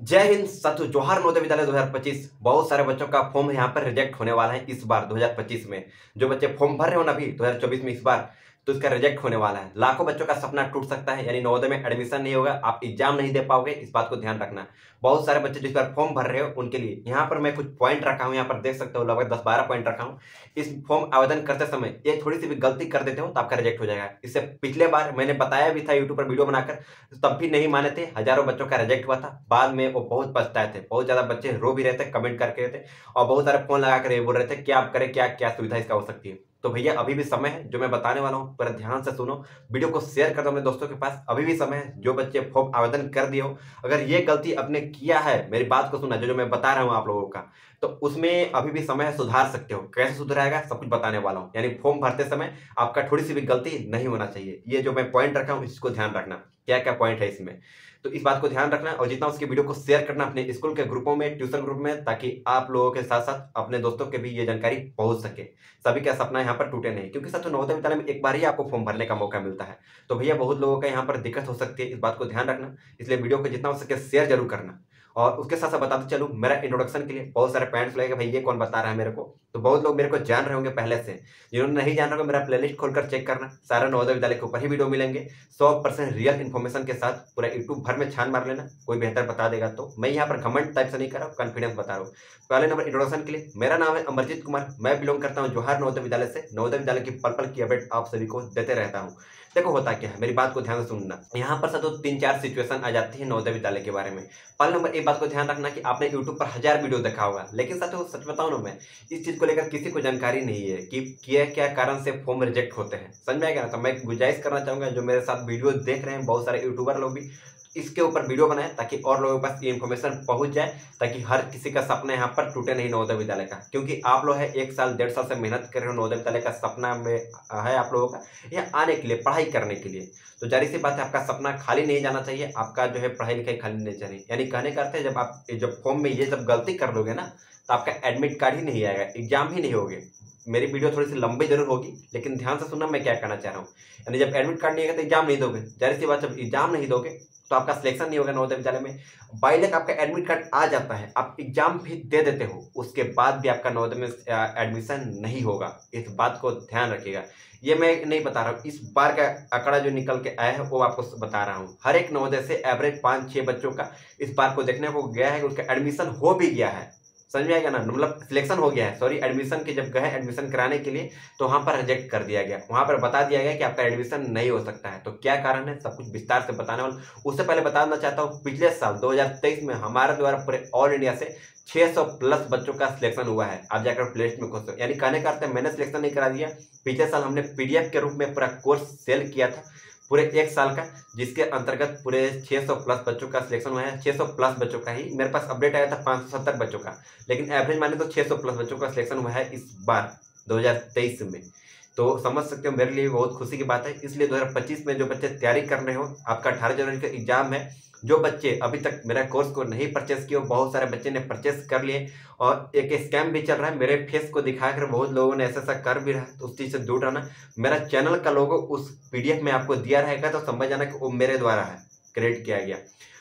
जय हिंद साथियों, जोहार नवोदय विद्यालय 2025। बहुत सारे बच्चों का फॉर्म यहाँ पर रिजेक्ट होने वाला है इस बार 2025 में। जो बच्चे फॉर्म भर रहे हो ना अभी 2024 में इस बार, तो इसका रिजेक्ट होने वाला है। लाखों बच्चों का सपना टूट सकता है, यानी नवोदय में एडमिशन नहीं होगा, आप एग्जाम नहीं दे पाओगे, इस बात को ध्यान रखना। बहुत सारे बच्चे जिस बार फॉर्म भर रहे हो उनके लिए यहाँ पर मैं कुछ पॉइंट रखा हूँ, यहाँ पर देख सकते हो लगभग 10-12 पॉइंट रखा हूँ। इस फॉर्म आवेदन करते समय एक थोड़ी सी भी गलती कर देते हो तो आपका रिजेक्ट हो जाएगा। इससे पिछले बार मैंने बताया भी था यूट्यूब पर वीडियो बनाकर, तब भी नहीं माने थे, हजारों बच्चों का रिजेक्ट हुआ था। बाद में वो बहुत पछताए थे, बहुत ज्यादा बच्चे रो भी रहे थे, कमेंट करके रहे थे और बहुत सारे फोन लगा कर ये बोल रहे थे क्या आप करें, क्या क्या सुविधा इसका हो सकती है। तो भैया अभी भी समय है, जो मैं बताने वाला हूँ पर ध्यान से सुनो, वीडियो को शेयर कर दो अपने दोस्तों के पास। अभी भी समय है, जो बच्चे फॉर्म आवेदन कर दिए हो, अगर ये गलती आपने किया है, मेरी बात को सुना, जो जो मैं बता रहा हूँ आप लोगों का, तो उसमें अभी भी समय है, सुधार सकते हो। कैसे सुधराएगा सब कुछ बताने वाला हूँ। यानी फॉर्म भरते समय आपका थोड़ी सी भी गलती नहीं होना चाहिए। ये जो मैं पॉइंट रखा हूँ इसको ध्यान रखना, क्या क्या पॉइंट है इसमें, तो इस बात को ध्यान रखना और जितना उसकी वीडियो को शेयर करना अपने स्कूल के ग्रुपों में, ट्यूशन ग्रुप में, ताकि आप लोगों के साथ साथ अपने दोस्तों के भी ये जानकारी पहुंच सके। सभी का सपना यहाँ पर टूटे नहीं, क्योंकि साथियों नवोदय विद्यालय में एक बार ही आपको फॉर्म भरने का मौका मिलता है। तो भैया बहुत लोगों का यहाँ पर दिक्कत हो सकती है, इस बात को ध्यान रखना। इसलिए वीडियो को जितना हो सके शेयर जरूर करना। और उसके साथ साथ बताते चलूं, मेरा इंट्रोडक्शन के लिए बहुत सारे पैंट्स लगेगा, भाई ये कौन बता रहा है मेरे को। तो बहुत लोग मेरे को जान रहे होंगे पहले से, जिन्होंने नहीं जान रहे होंगे मेरा प्लेलिस्ट खोलकर चेक करना, सारा नवोदय विद्यालय के ऊपर ही वीडियो मिलेंगे 100% रियल इन्फॉर्मेशन के साथ। पूरा यूट्यूब भर में छान मार लेना, कोई बेहतर बता देगा। तो मैं यहाँ पर घमंड टाइप से नहीं कर रहा हूँ, कॉन्फिडेंस बता रहा हूँ। पहले नंबर इंट्रोडक्शन के लिए, मेरा नाम है अमरजीत कुमार, मैं बिलोंग करता हूँ जोहार नवोदय विद्यालय से। नवोदय विद्यालय की पल पल की अपडेट आप सभी को देते रहता हूँ। देखो होता क्या है, मेरी बात को ध्यान से सुनना। यहाँ पर साथ 3-4 सिचुएशन आ जाती है नवोदय विद्यालय के बारे में। पहले नंबर एक बात को ध्यान रखना कि आपने यूट्यूब पर 1000 वीडियो देखा होगा, लेकिन साथियों सच बताऊं ना, मैं इस चीज को लेकर किसी को जानकारी नहीं है कि क्या क्या कारण से फॉर्म रिजेक्ट होते हैं। समझ में आएगा ना? तो मैं गुजारिश करना चाहूंगा, जो मेरे साथ वीडियो देख रहे हैं बहुत सारे यूट्यूबर लोग भी, इसके ऊपर वीडियो बनाए ताकि और लोगों के पास ये इन्फॉर्मेशन पहुंच जाए, ताकि हर किसी का सपना यहाँ पर टूटे नहीं नवोदय विद्यालय का। क्योंकि आप लोग है 1 साल 1.5 साल से मेहनत कर रहे हो, नवोदय विद्यालय का सपना में है आप लोगों का यहाँ आने के लिए, पढ़ाई करने के लिए। तो जारी सी बात है, आपका सपना खाली नहीं जाना चाहिए, आपका जो है पढ़ाई लिखाई खाली नहीं चाहिए। यानी कहने का अर्थ है, जब आप जब फॉर्म में ये जब गलती कर दोगे ना, तो आपका एडमिट कार्ड ही नहीं आएगा, एग्जाम ही नहीं होगे। मेरी वीडियो थोड़ी सी लंबी जरूर होगी, लेकिन ध्यान से सुनना मैं क्या कहना चाह रहा हूँ। यानी जब एडमिट कार्ड नहीं आएगा तो एग्जाम नहीं दोगे, जाहिर सी बात, जब एग्जाम नहीं दोगे तो आपका सिलेक्शन नहीं होगा नवोदय विद्यालय में। बाई लक आपका एडमिट कार्ड आ जाता है, आप एग्जाम भी दे देते हो, उसके बाद भी आपका नवोदय में एडमिशन नहीं होगा। इस बात को ध्यान रखिएगा। ये मैं नहीं बता रहा हूँ, इस बार का आंकड़ा जो निकल के आया है वो आपको बता रहा हूँ। हर एक नवोदय से एवरेज 5-6 बच्चों का इस बार को देखने को गया है, उसका एडमिशन हो भी गया है। समझ में आएगा ना, मतलब सिलेक्शन हो गया है, सॉरी, एडमिशन के जब गए एडमिशन कराने के लिए तो वहां पर रिजेक्ट कर दिया गया, वहां पर बता दिया गया कि आपका एडमिशन नहीं हो सकता है। तो क्या कारण है सब कुछ विस्तार से बताने वाला। उससे पहले बताना चाहता हूँ, पिछले साल 2023 में हमारे द्वारा पूरे ऑल इंडिया से 600 प्लस बच्चों का सिलेक्शन हुआ है। आप जाकर प्ले लिस्ट में खोज, यानी कहने का अर्थ है मैंने सिलेक्शन नहीं करा दिया। पिछले साल हमने पीडीएफ के रूप में पूरा कोर्स सेल किया था पूरे 1 साल का, जिसके अंतर्गत पूरे 600 प्लस बच्चों का सिलेक्शन हुआ है। 600 प्लस बच्चों का ही, मेरे पास अपडेट आया था 570 बच्चों का, लेकिन एवरेज माने तो 600 प्लस बच्चों का सिलेक्शन हुआ है इस बार 2023 में। तो समझ सकते हो मेरे लिए बहुत खुशी की बात है। इसलिए 2025 में जो बच्चे तैयारी कर रहे हो, आपका 18 जनवरी का एग्जाम है। जो बच्चे अभी तक मेरा कोर्स को नहीं परचेस किए, बहुत सारे बच्चे ने परचेस कर लिए और एक स्कैम भी चल रहा है, मेरे फेस को दिखाकर बहुत लोगों ने ऐसा कर भी रहा है, तो उस चीज से दूर रहना। मेरा चैनल का लोगो उस पीडीएफ में आपको दिया रहेगा, तो समझ जाना कि वो मेरे द्वारा है, क्रिएट किया गया।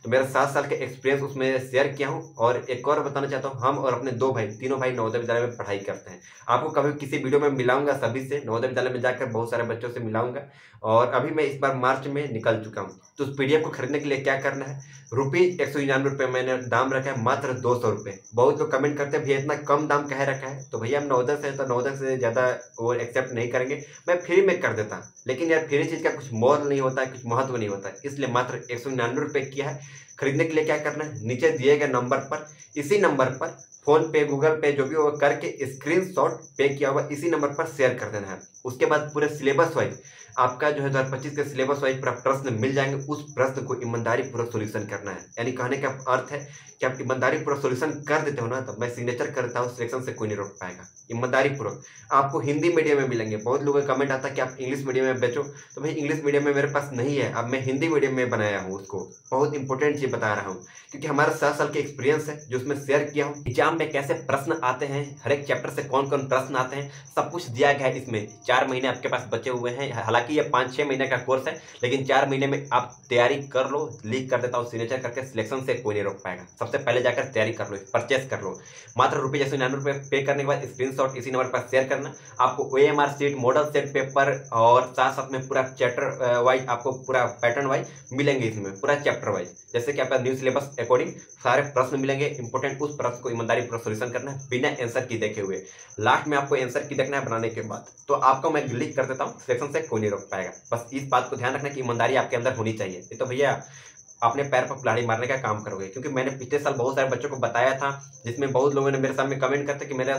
तो मेरा 7 साल का एक्सपीरियंस उसमें शेयर किया हूँ। और एक और बताना चाहता हूँ, हम और अपने 2 भाई, तीनों भाई नवोदय विद्यालय में पढ़ाई करते हैं। आपको कभी किसी वीडियो में मिलाऊंगा सभी से, नवोदय विद्यालय में जाकर बहुत सारे बच्चों से मिलाऊंगा। और अभी मैं इस बार मार्च में निकल चुका हूँ। तो उस पीडीएफ को खरीदने के लिए क्या करना है, ₹199 मैंने दाम रखा है, मात्र ₹200। बहुत लोग कमेंट करते हैं भैया इतना कम दाम कह रखा है, तो भैया हम नवोदय से, तो नवोदय से ज़्यादा वो एक्सेप्ट नहीं करेंगे, मैं फ्री में कर देता। लेकिन यार फ्री चीज़ का कुछ मोल नहीं होता है, कुछ महत्व नहीं होता है, इसलिए मात्र ₹199 किया है। खरीदने के लिए क्या करना है, नीचे दिए गए नंबर पर, इसी नंबर पर फोन पे, गूगल पे, जो भी होगा करके स्क्रीनशॉट पे किया हुआ इसी नंबर पर शेयर कर देना है। उसके बाद पूरे सिलेबस वाइज आपका जो है 2025 के सिलेबस वाइज पूरा प्रश्न मिल जाएंगे, उस प्रश्न को ईमानदारी पूर्वक सोल्यूशन करना है। यानी कहने का अर्थ है कि आप ईमानदारी पूर्वक सोल्यूशन कर देते हो ना, तो मैं सिग्नेचर करता हूँ, सिलेक्शन से कोई नहीं रोक पाएगा। ईमानदारी पूर्वक आपको हिंदी मीडियम में मिलेंगे। बहुत लोगों का कमेंट आता है कि आप इंग्लिश मीडियम में बेचो, तो भाई इंग्लिश मीडियम में मेरे पास नहीं है, अब मैं हिंदी मीडियम में बनाया हूँ उसको। बहुत इंपॉर्टेंट चीज बता रहा हूँ, क्योंकि हमारा 7 साल का एक्सपीरियंस है जो उसमें शेयर किया हूँ। एग्जाम एग्जाम में कैसे प्रश्न आते हैं, हर एक चैप्टर से कौन कौन प्रश्न आते हैं, सब कुछ दिया गया है इसमें। 4 महीने आपके पास बचे हुए हैं, हालांकि ये 5-6 महीने का कोर्स है, लेकिन 4 महीने में आप तैयारी कर लो। लीक कर देता हूँ सिग्नेचर करके, सिलेक्शन से कोई नहीं रोक पाएगा। सबसे पहले जाकर तैयारी कर लो, परचेस कर लो। मात्र ₹99 पे करने के बाद स्क्रीनशॉट इसी नंबर पर शेयर करना। आपको OMR sheet, model set paper और साथ साथ में पूरा चैप्टर वाइज आपको पूरा पैटर्न वाइज मिलेंगे इसमें, पूरा चैप्टर वाइज। जैसे कि आपका न्यू सिलेबस अकॉर्डिंग सारे प्रश्न मिलेंगे। इंपॉर्टेंट उस प्रश्न को ईमानदारी पूरा सोल्यूशन करना है बिना आंसर की देखे हुए। लास्ट में आपको आंसर की देखना है बनाने के बाद। तो आपको मैं क्लिक कर देता हूँ, सिलेक्शन से कोई नहीं रोक पाएगा। बस इस बात को ध्यान रखना कि ईमानदारी आपके अंदर होनी चाहिए। ये तो भैया अपने पैर पर कुल्हाड़ी मारने का काम करोगे, क्योंकि मैंने पिछले साल बहुत सारे बच्चों को बताया था, जिसमें बहुत लोगों ने मेरे सामने कमेंट करते कि मैंने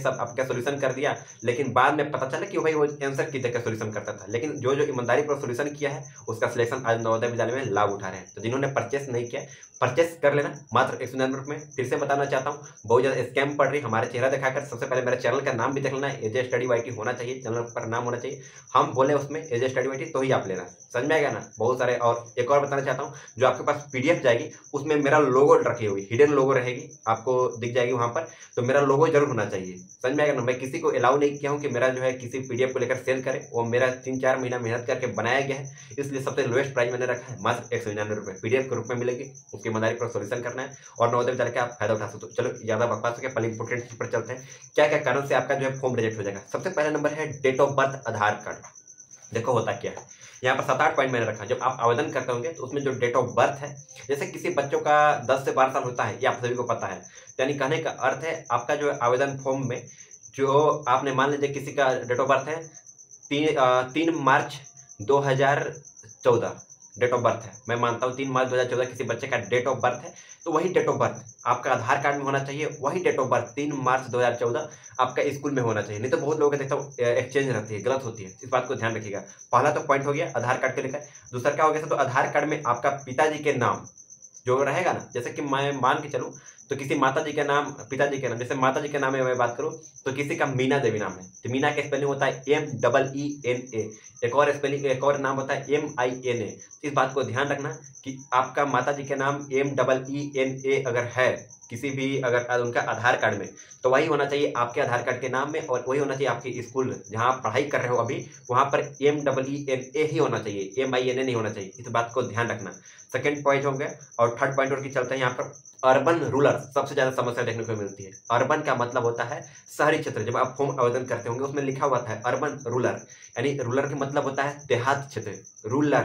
सब आपका सोल्यूशन कर दिया, लेकिन बाद में पता चला कि भाई वो आंसर की देकर सोल्यूशन करता था। लेकिन जो ईमानदारी पर सोल्यूशन किया है उसका सिलेक्शन आज नवोदय विद्यालय में लाभ उठा रहे हैं। तो जिन्होंने परचेस नहीं किया, परचेस कर लेना मात्र 199 रुपये में। फिर से बताना चाहता हूँ, बहुत ज़्यादा स्कैम पड़ रही हमारे चेहरा दिखाकर। सबसे पहले मेरे चैनल का नाम भी देख लेना, एजे स्टडी YT होना चाहिए, चैनल पर नाम होना चाहिए। हम बोले उसमें एजे स्टडी YT तो ही आप लेना, समझ में आएगा ना। बहुत सारे, और एक और बताना चाहता हूँ, जो आपके पास PDF जाएगी उसमें मेरा लोगो रखी हुई, हिडन लोगो रहेगी, आपको दिख जाएगी वहां पर। तो मेरा लोगो जरूर होना चाहिए, समझ में आएगा ना। मैं किसी को अलाउ नहीं किया हूँ कि मेरा जो है किसी PDF को लेकर सेल करे। वो मेरा 3-4 महीना मेहनत करके बनाया गया है, इसलिए सबसे लोएस्ट प्राइस मैंने रखा है, मात्र 199 रुपये PDF के रूप में मिलेगी। उसकी ईमानदारी पर सोल्यूशन करना है और नवोदय विद्यालय का आप फायदा उठा सकते हो। चलो ज्यादा बकवास हो गया, पहले इंपोर्टेंट चीज पर चलते हैं। क्या क्या कारण से आपका जो है फॉर्म रिजेक्ट हो जाएगा। सबसे पहला नंबर है date of birth, Aadhaar card. देखो होता क्या है, यहाँ पर 7-8 पॉइंट मैंने रखा। जब आप आवेदन करते होंगे तो उसमें जो डेट ऑफ बर्थ है, जैसे किसी बच्चों का 10 से 12 साल होता है, ये आप सभी को पता है। यानी कहने का अर्थ है आपका जो आवेदन फॉर्म में जो आपने, मान लीजिए किसी का डेट ऑफ बर्थ है 3 मार्च 2014 डेट ऑफ बर्थ है, मैं मानता हूँ 3 मार्च 2014 किसी बच्चे का डेट ऑफ बर्थ है, तो वही डेट ऑफ बर्थ आपका आधार कार्ड में होना चाहिए। वही डेट ऑफ बर्थ 3 मार्च 2014 आपका स्कूल में होना चाहिए। नहीं तो बहुत लोगों का देखता हूँ एक्सचेंज रहती है, गलत होती है। इस बात को ध्यान रखिएगा। पहला तो पॉइंट हो गया आधार कार्ड के लेकर। दूसरा क्या हो गया, तो आधार कार्ड में आपका पिताजी के नाम जो रहेगा ना, जैसे कि मैं मान के चलूँ तो किसी माता जी के नाम, पिताजी के नाम, जैसे माता जी के नाम में मैं बात करूँ तो किसी का मीना देवी नाम है, तो मीना का स्पेलिंग होता है MEENA। एक और स्पेलिंग, एक और नाम होता है MINA। इस बात को ध्यान रखना कि आपका माता जी के नाम MEENA अगर है किसी भी, अगर उनका आधार कार्ड में, तो वही होना चाहिए आपके आधार कार्ड के नाम में, और वही होना चाहिए आपके स्कूल जहाँ आप पढ़ाई कर रहे हो अभी, वहाँ पर MEENA ही होना चाहिए, MINA नहीं होना चाहिए। इस बात को ध्यान रखना। सेकेंड पॉइंट हो गया। और थर्ड पॉइंट और की चलते हैं यहाँ पर अर्बन रूरल, सबसे ज्यादा समस्या देखने को मिलती है। अर्बन का मतलब होता है शहरी क्षेत्र। जब आप फॉर्म आवेदन करते होंगे उसमें लिखा हुआ था अर्बन रूरल, यानी रूरल का मतलब होता है देहात क्षेत्र। रूरल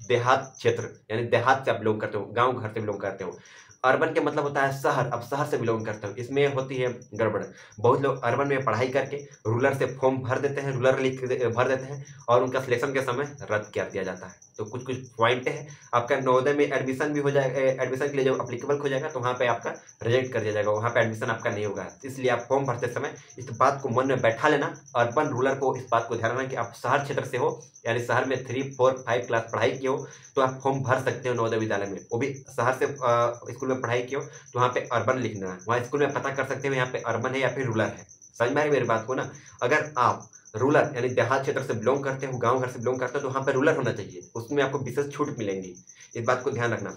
देहात क्षेत्र, यानी देहात से आप बिलोंग करते हो, गांव घर से बिलोंग करते हो। अर्बन के मतलब होता है शहर, अब शहर से बिलोंग करते हो, इसमें होती है गड़बड़। बहुत लोग अर्बन में पढ़ाई करके रूरल से फॉर्म भर देते हैं, रूरल लिख भर देते हैं, और उनका सिलेक्शन के समय रद्द कर दिया जाता है। तो कुछ कुछ पॉइंट है। आपका नवोदय में एडमिशन भी हो जाएगा, एडमिशन के लिए जब अप्लीकेबल हो जाएगा तो वहाँ पे आपका रिजेक्ट कर दिया जाएगा, वहाँ पे एडमिशन आपका नहीं होगा। इसलिए आप फॉर्म भरते समय इस बात को मन में बैठा लेना। अर्बन रूरल को इस बात को ध्यान रखना कि आप शहर क्षेत्र से हो, यानी शहर में 3, 4, 5 क्लास पढ़ाई की हो तो आप फॉर्म भर सकते हो नवोदय विद्यालय में। वो भी शहर से स्कूल में पढ़ाई की हो तो वहाँ पे अर्बन लिखना है। वहाँ स्कूल में पता कर सकते हो यहाँ पे अर्बन है या फिर रूरल है। समझ में आई मेरी बात को ना। अगर आप रूरल यानी देहात क्षेत्र से बिलोंग करते हो, गांव घर से बिलोंग करते हो, तो वहाँ पे रूरल होना चाहिए, उसमें आपको विशेष छूट मिलेंगी। इस बात को ध्यान रखना।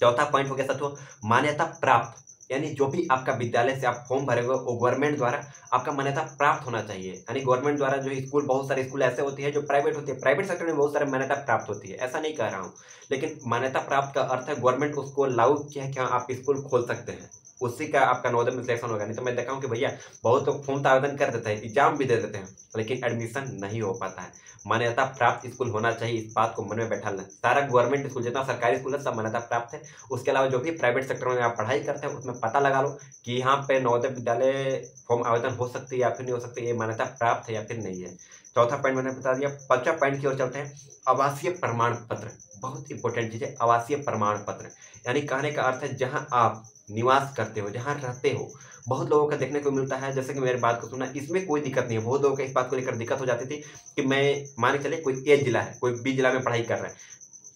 चौथा पॉइंट हो गया साथियों, मान्यता प्राप्त, यानी जो भी आपका विद्यालय से आप फॉर्म भरे हुए वो गवर्नमेंट द्वारा आपका मान्यता प्राप्त होना चाहिए। यानी गवर्नमेंट द्वारा जो स्कूल, बहुत सारे स्कूल ऐसे होते हैं जो प्राइवेट होती है, प्राइवेट सेक्टर में बहुत सारे मान्यता प्राप्त होती है, ऐसा नहीं कह रहा हूँ, लेकिन मान्यता प्राप्त का अर्थ है गवर्नमेंट उसको लागू किया है कि हाँ आप स्कूल खोल सकते हैं, उसी का आपका नवोदय में सिलेक्शन होगा। नहीं तो मैं देखा हूँ कि भैया बहुत लोग फॉर्म तो आवेदन कर देते हैं, एग्जाम भी दे देते हैं, लेकिन एडमिशन नहीं हो पाता है। मान्यता प्राप्त स्कूल होना चाहिए, इस बात को मन में बैठा लेना। सारा गवर्नमेंट स्कूल, जितना सरकारी स्कूल है सब मान्यता प्राप्त है। उसके अलावा जो भी प्राइवेट सेक्टर में आप पढ़ाई करते हैं उसमें पता लगा लो कि यहाँ पे नवोदय विद्यालय फॉर्म आवेदन हो सकती है या फिर नहीं हो सकती, ये मान्यता प्राप्त है या फिर नहीं है। चौथा पॉइंट मैंने बता दिया। पांचवा पॉइंट की ओर चलते हैं, आवासीय प्रमाण पत्र। बहुत इंपॉर्टेंट चीज है आवासीय प्रमाण पत्र, यानी कहने का अर्थ है जहाँ आप निवास करते हो, जहाँ रहते हो। बहुत लोगों का देखने को मिलता है, जैसे कि मेरी बात को सुना, इसमें कोई दिक्कत नहीं है। बहुत लोगों को इस बात को लेकर दिक्कत हो जाती थी कि मैं मान के चले कोई A जिला है, कोई B जिला में पढ़ाई कर रहा है,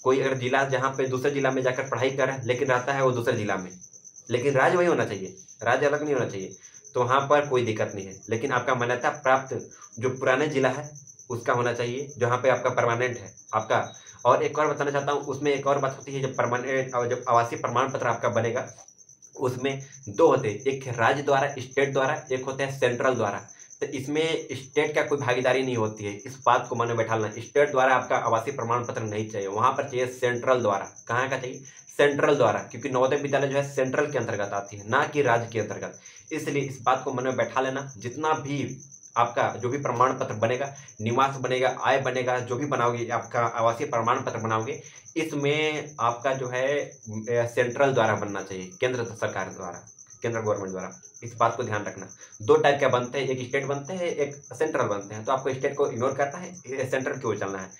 कोई अगर जिला जहाँ पे दूसरे जिला में जाकर पढ़ाई कर रहा है लेकिन रहता है वो दूसरे जिला में, लेकिन राज्य वही होना चाहिए, राज्य अलग नहीं होना चाहिए, तो वहाँ पर कोई दिक्कत नहीं है। लेकिन आपका मान्यता प्राप्त जो पुराने जिला है उसका होना चाहिए, जहाँ पे आपका परमानेंट है आपका। और एक और बताना चाहता हूँ, उसमें एक और बात होती है, जब परमानेंट, जब आवासीय प्रमाण पत्र आपका बनेगा उसमें दो होते हैं, एक राज्य द्वारा, स्टेट द्वारा, एक होता है सेंट्रल द्वारा। तो इसमें स्टेट का कोई भागीदारी नहीं होती है, इस बात को मन में बैठा लेना। स्टेट द्वारा आपका आवासीय प्रमाण पत्र नहीं चाहिए, वहां पर चाहिए सेंट्रल द्वारा। कहाँ का चाहिए? सेंट्रल द्वारा, क्योंकि नवोदय विद्यालय जो है सेंट्रल के अंतर्गत आती है, ना कि राज्य के अंतर्गत। इसलिए इस बात को मन में बैठा लेना। जितना भी आपका जो भी प्रमाण पत्र बनेगा, निवास बनेगा, आय बनेगा, जो भी बनाओगे, आपका आवासीय प्रमाण पत्र बनाओगे, इसमें आपका जो है सेंट्रल द्वारा बनना चाहिए, केंद्र सरकार द्वारा, केंद्र गवर्नमेंट द्वारा। इस बात को ध्यान रखना। दो टाइप का बनते हैं, एक स्टेट बनते हैं, एक सेंट्रल बनते हैं। तो आपको स्टेट को इग्नोर करना है, सेंट्रल की ओर चलना है।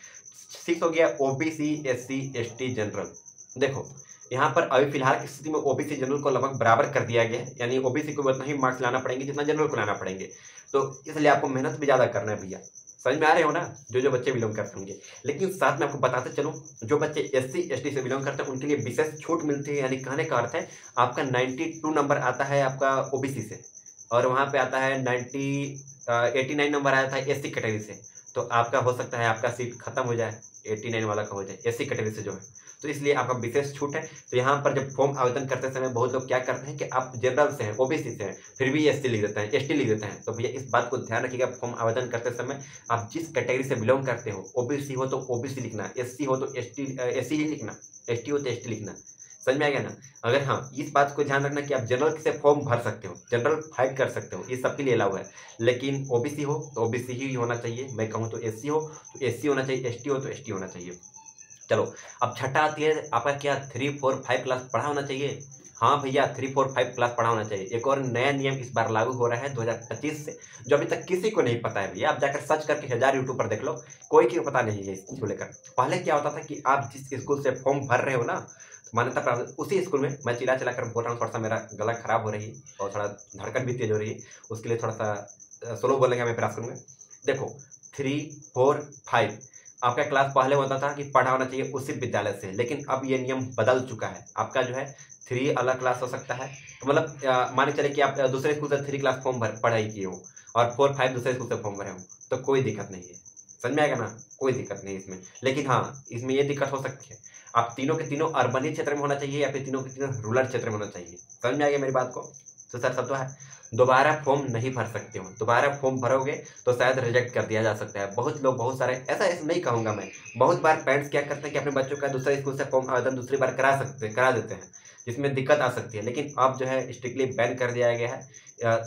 6 हो गया ओबीसी, एससी, एसटी, जनरल। देखो यहाँ पर अभी फिलहाल की स्थिति में ओबीसी जनरल को लगभग बराबर कर दिया गया है, यानी ओबीसी को उतना ही मार्क्स लाना पड़ेंगे जितना जनरल को लाना पड़ेंगे। तो इसलिए आपको मेहनत भी ज्यादा करना है भैया। समझ में आ रहे हो ना, जो बच्चे बिलोंग करते होंगे। लेकिन साथ में आपको बताते चलूं, जो बच्चे एससी एसटी से बिलोंग करते हैं उनके लिए विशेष छूट मिलती है। यानी कहने का अर्थ है आपका 92 नंबर आता है आपका ओबीसी से, और वहां पे आता है 89 नंबर आता है एससी कैटेगरी से। तो आपका हो सकता है आपका सीट खत्म हो जाए, 89 वाला का हो जाए एससी कैटेगरी से जो है। तो इसलिए आपका विशेष छूट है। तो यहाँ पर जब फॉर्म आवेदन करते समय बहुत लोग क्या करते हैं कि आप जनरल से हैं, ओबीसी से हैं, फिर भी एससी लिख देते हैं, एसटी लिख देते हैं। तो भैया इस बात को ध्यान रखिएगा, फॉर्म आवेदन करते समय आप जिस कैटेगरी से बिलोंग करते हो, ओबीसी हो तो ओबीसी लिखना, एससी हो तो एससी ही लिखना, एसटी हो तो एसटी लिखना। समझ में आ गया ना। अगर हाँ, इस बात को ध्यान रखना कि आप जनरल से फॉर्म भर सकते हो, जनरल फाइट कर सकते हो, ये सबके लिए अलाउ है। लेकिन ओबीसी हो तो ओबीसी ही होना चाहिए, मैं कहूँ तो एससी हो तो एससी होना चाहिए, एसटी हो तो एसटी होना चाहिए। चलो अब छठा आती है आपका क्या, 3, 4, 5 क्लास पढ़ा होना चाहिए। हाँ भैया 3, 4, 5 क्लास पढ़ा होना चाहिए। एक और नया नियम इस बार लागू हो रहा है 2025 से, जो अभी तक किसी को नहीं पता है भैया। आप जाकर सर्च करके 1000 यूट्यूब पर देख लो, कोई को पता नहीं है इसको लेकर। पहले क्या होता था कि आप जिस स्कूल से फॉर्म भर रहे हो ना, मान्यता प्राप्त उसी स्कूल में, मैं चिल्ला चिल्ला कर बोल रहा हूँ, थोड़ा सा मेरा गला खराब हो रही है और थोड़ा धड़कन भी तेज हो रही है, उसके लिए थोड़ा सा स्लो बोलने का मैं प्रयास करूँगा। देखो 3, 4, 5 आपका क्लास पहले होता था कि पढ़ा होना चाहिए उसी विद्यालय से, लेकिन अब ये नियम बदल चुका है। आपका जो है 3 अलग क्लास हो सकता है, तो मतलब मान के चले कि आप दूसरे स्कूल से 3 क्लास फॉर्म भर पढ़ाई किए हो और 4, 5 दूसरे स्कूल से फॉर्म भरे हो, तो कोई दिक्कत नहीं है। समझ में आएगा ना, कोई दिक्कत नहीं इसमें। लेकिन हाँ, इसमें ये दिक्कत हो सकती है, आप तीनों के तीनों अर्बन ही क्षेत्र में होना चाहिए या फिर तीनों के तीनों रूरल क्षेत्र में होना चाहिए। समझ में आ गया मेरी बात को। तो सर सब तो है, दोबारा फॉर्म नहीं भर सकते हो। दोबारा फॉर्म भरोगे तो शायद रिजेक्ट कर दिया जा सकता है। बहुत लोग, बहुत सारे, ऐसा नहीं कहूँगा मैं, बहुत बार पेरेंट्स क्या करते हैं कि अपने बच्चों का दूसरे स्कूल से फॉर्म आवेदन दूसरी बार करा देते हैं, जिसमें दिक्कत आ सकती है। लेकिन अब जो है स्ट्रिक्टली बैन कर दिया गया है,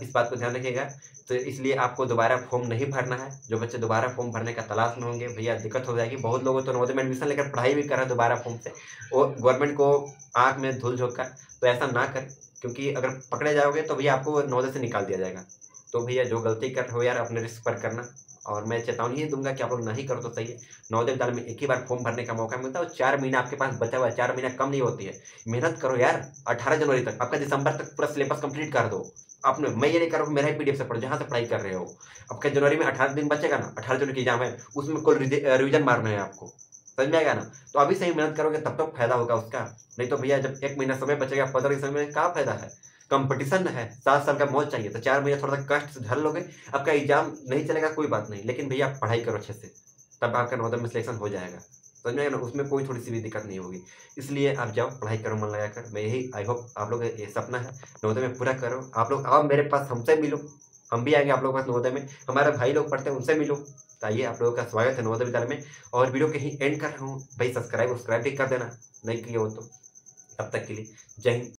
इस बात को ध्यान रखिएगा। तो इसलिए आपको दोबारा फॉर्म नहीं भरना है। जो बच्चे दोबारा फॉर्म भरने का तलाश में होंगे, भैया दिक्कत हो जाएगी। बहुत लोगों तो नवोदय में एडमिशन लेकर पढ़ाई भी कर रहे हैं दोबारा फॉर्म से, वो गवर्नमेंट को आँख में धूल झोंक कर। तो ऐसा ना करें, क्योंकि अगर पकड़े जाओगे तो भैया आपको नवोदय से निकाल दिया जाएगा। तो भैया जो गलती कर रहे हो यार, अपने रिस्क पर करना। और मैं चेतावनी ही दूंगा कि आप लोग नहीं करो तो सही है। नवोदय विद्यालय में एक ही बार फॉर्म भरने का मौका मिलता है और 4 महीना आपके पास बचा हुआ है। 4 महीना कम नहीं होती है, मेहनत करो यार। 18 जनवरी तक, आपका दिसंबर तक पूरा सिलेबस कंप्लीट कर दो। आपने, मैं ये नहीं कर रहा हूँ मेरा ही पीडीएफ से पढ़ो, जहाँ से पढ़ाई कर रहे हो। आपका जनवरी में 18 दिन बचेगा ना, 18 जनवरी की एग्जाम है, उसमें कुल रिविजन मारना है आपको। समझ में आएगा ना। तो अभी से ही मेहनत करोगे तब तो फायदा होगा उसका। नहीं तो भैया जब 1 महीना समय बचेगा, 15 के समय में क्या फायदा है। कंपटीशन है, 7 साल का मौज चाहिए, तो 4 महीने थोड़ा सा कष्ट से झेल लोगे। आपका एग्जाम नहीं चलेगा कोई बात नहीं, लेकिन भैया आप पढ़ाई करो अच्छे से, तब आपका नवोदय में सिलेक्शन हो जाएगा। समझ में आएगा ना, उसमें कोई थोड़ी सी भी दिक्कत नहीं होगी। इसलिए आप जाओ पढ़ाई करो मन लगाकर। मैं यही, आई होप आप लोग ये सपना है नवोदय में पूरा करो। आप लोग आओ मेरे पास, हमसे मिलो, हम भी आएंगे आप लोगों के पास नवोदय में। हमारे भाई लोग पढ़ते हैं, उनसे मिलो। तो आइए, आप लोगों का स्वागत है नवोदय विद्यालय में। और वीडियो के ही एंड कर रहा हूँ भाई, सब्सक्राइब भी कर देना नहीं किया हो तो। तब तक के लिए जय हिंद।